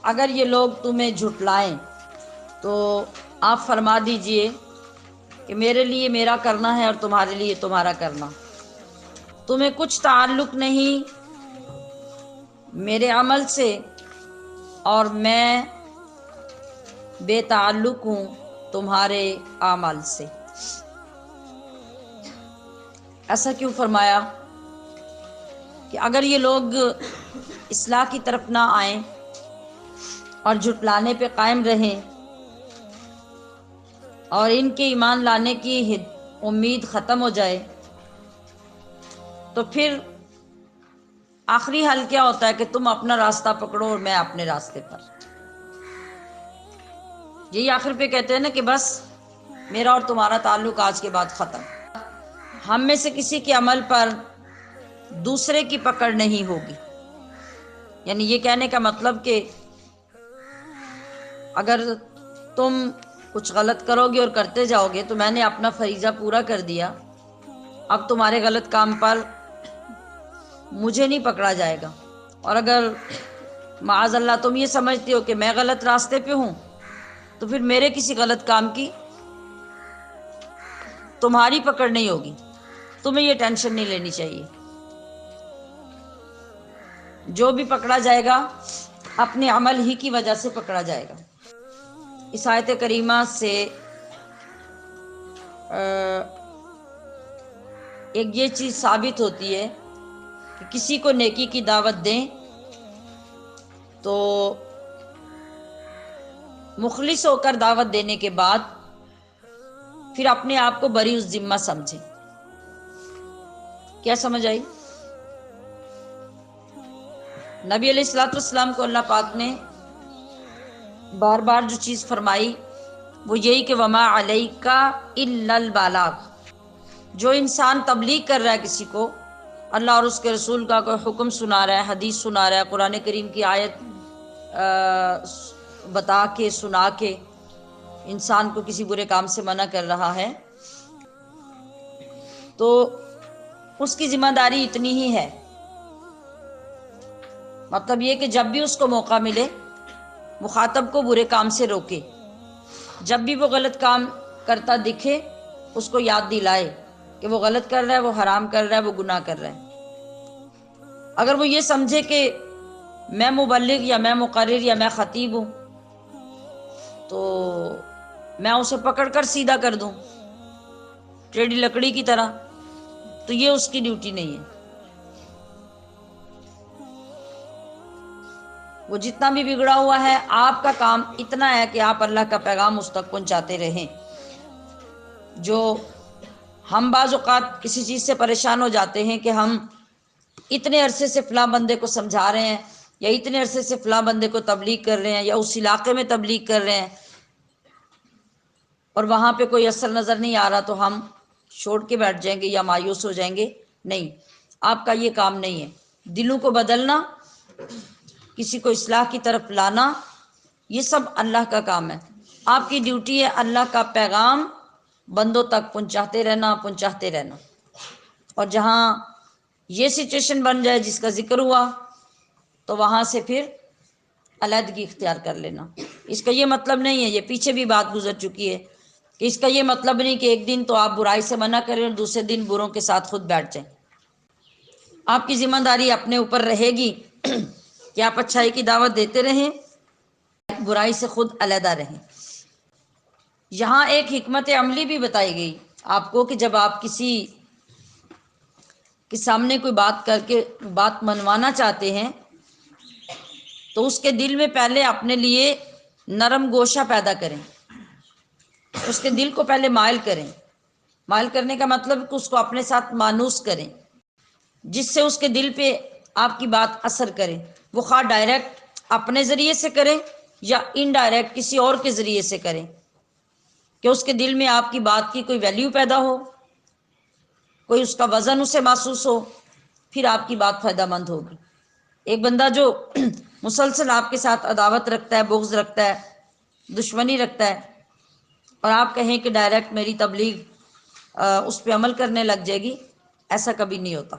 اگر یہ لوگ تمہیں جھٹلائیں تو آپ فرما دیجئے کہ میرے لیے میرا کرنا ہے اور تمہارے لیے تمہارا کرنا، تمہیں کچھ تعلق نہیں میرے عمل سے اور میں بے تعلق ہوں تمہارے اعمال سے۔ ایسا کیوں فرمایا کہ اگر یہ لوگ اصلاح کی طرف نہ آئیں اور جھٹلانے پہ قائم رہیں اور ان کے ایمان لانے کی امید ختم ہو جائے تو پھر آخری حل کیا ہوتا ہے کہ تم اپنا راستہ پکڑو اور میں اپنے راستے پر۔ یہی آخر پہ کہتے ہیں نا کہ بس میرا اور تمہارا تعلق آج کے بعد ختم۔ ہم میں سے کسی کے عمل پر دوسرے کی پکڑ نہیں ہوگی، یعنی یہ کہنے کا مطلب کہ اگر تم کچھ غلط کرو گے اور کرتے جاؤ گے تو میں نے اپنا فریضہ پورا کر دیا، اب تمہارے غلط کام پر مجھے نہیں پکڑا جائے گا۔ اور اگر معاذ اللہ تم یہ سمجھتے ہو کہ میں غلط راستے پہ ہوں تو پھر میرے کسی غلط کام کی تمہاری پکڑ نہیں ہوگی، تمہیں یہ ٹینشن نہیں لینی چاہیے۔ جو بھی پکڑا جائے گا اپنے عمل ہی کی وجہ سے پکڑا جائے گا۔ اس آیت کریمہ سے ایک یہ چیز ثابت ہوتی ہے کہ کسی کو نیکی کی دعوت دیں تو مخلص ہو کر دعوت دینے کے بعد پھر اپنے آپ کو بری الذمہ سمجھیں۔ کیا سمجھ آئی؟ نبی علیہ الصلوۃ والسلام کو اللہ پاک نے بار بار جو چیز فرمائی وہ یہی کہ وما علیک الا البلاغ۔ جو انسان تبلیغ کر رہا ہے کسی کو، اللہ اور اس کے رسول کا کوئی حکم سنا رہا ہے، حدیث سنا رہا ہے، قرآن کریم کی آیت بتا کے سنا کے انسان کو کسی برے کام سے منع کر رہا ہے، تو اس کی ذمہ داری اتنی ہی ہے، مطلب یہ کہ جب بھی اس کو موقع ملے مخاطب کو برے کام سے روکے، جب بھی وہ غلط کام کرتا دکھے اس کو یاد دلائے کہ وہ غلط کر رہا ہے، وہ حرام کر رہا ہے، وہ گناہ کر رہا ہے۔ اگر وہ یہ سمجھے کہ میں مبلغ یا میں مقرر یا میں خطیب ہوں تو میں اسے پکڑ کر سیدھا کر دوں ٹیڑھی لکڑی کی طرح، تو یہ اس کی ڈیوٹی نہیں ہے۔ وہ جتنا بھی بگڑا ہوا ہے، آپ کا کام اتنا ہے کہ آپ اللہ کا پیغام اس تک پہنچاتے رہیں۔ جو ہم بعض اوقات کسی چیز سے پریشان ہو جاتے ہیں کہ ہم اتنے عرصے سے فلاں بندے کو سمجھا رہے ہیں یا اتنے عرصے سے فلاں بندے کو تبلیغ کر رہے ہیں یا اس علاقے میں تبلیغ کر رہے ہیں اور وہاں پہ کوئی اثر نظر نہیں آ رہا تو ہم چھوڑ کے بیٹھ جائیں گے یا مایوس ہو جائیں گے۔ نہیں، آپ کا یہ کام نہیں ہے۔ دلوں کو بدلنا، کسی کو اصلاح کی طرف لانا، یہ سب اللہ کا کام ہے۔ آپ کی ڈیوٹی ہے اللہ کا پیغام بندوں تک پہنچاتے رہنا۔ اور جہاں یہ سچویشن بن جائے جس کا ذکر ہوا تو وہاں سے پھر علیحدگی اختیار کر لینا۔ اس کا یہ مطلب نہیں ہے، یہ پیچھے بھی بات گزر چکی ہے کہ اس کا یہ مطلب نہیں کہ ایک دن تو آپ برائی سے منع کریں اور دوسرے دن بروں کے ساتھ خود بیٹھ جائیں۔ آپ کی ذمہ داری اپنے اوپر رہے گی کہ آپ اچھائی کی دعوت دیتے رہیں، برائی سے خود علیحدہ رہیں۔ یہاں ایک حکمت عملی بھی بتائی گئی آپ کو کہ جب آپ کسی کے سامنے کوئی بات کر کے بات منوانا چاہتے ہیں تو اس کے دل میں پہلے اپنے لیے نرم گوشہ پیدا کریں، اس کے دل کو پہلے مائل کریں۔ مائل کرنے کا مطلب کہ اس کو اپنے ساتھ مانوس کریں، جس سے اس کے دل پہ آپ کی بات اثر کرے۔ وہ خواہ ڈائریکٹ اپنے ذریعے سے کریں یا انڈائریکٹ کسی اور کے ذریعے سے کریں، کہ اس کے دل میں آپ کی بات کی کوئی ویلیو پیدا ہو، کوئی اس کا وزن اسے محسوس ہو، پھر آپ کی بات فائدہ مند ہوگی۔ ایک بندہ جو مسلسل آپ کے ساتھ عداوت رکھتا ہے، بغض رکھتا ہے، دشمنی رکھتا ہے، اور آپ کہیں کہ ڈائریکٹ میری تبلیغ اس پہ عمل کرنے لگ جائے گی، ایسا کبھی نہیں ہوتا۔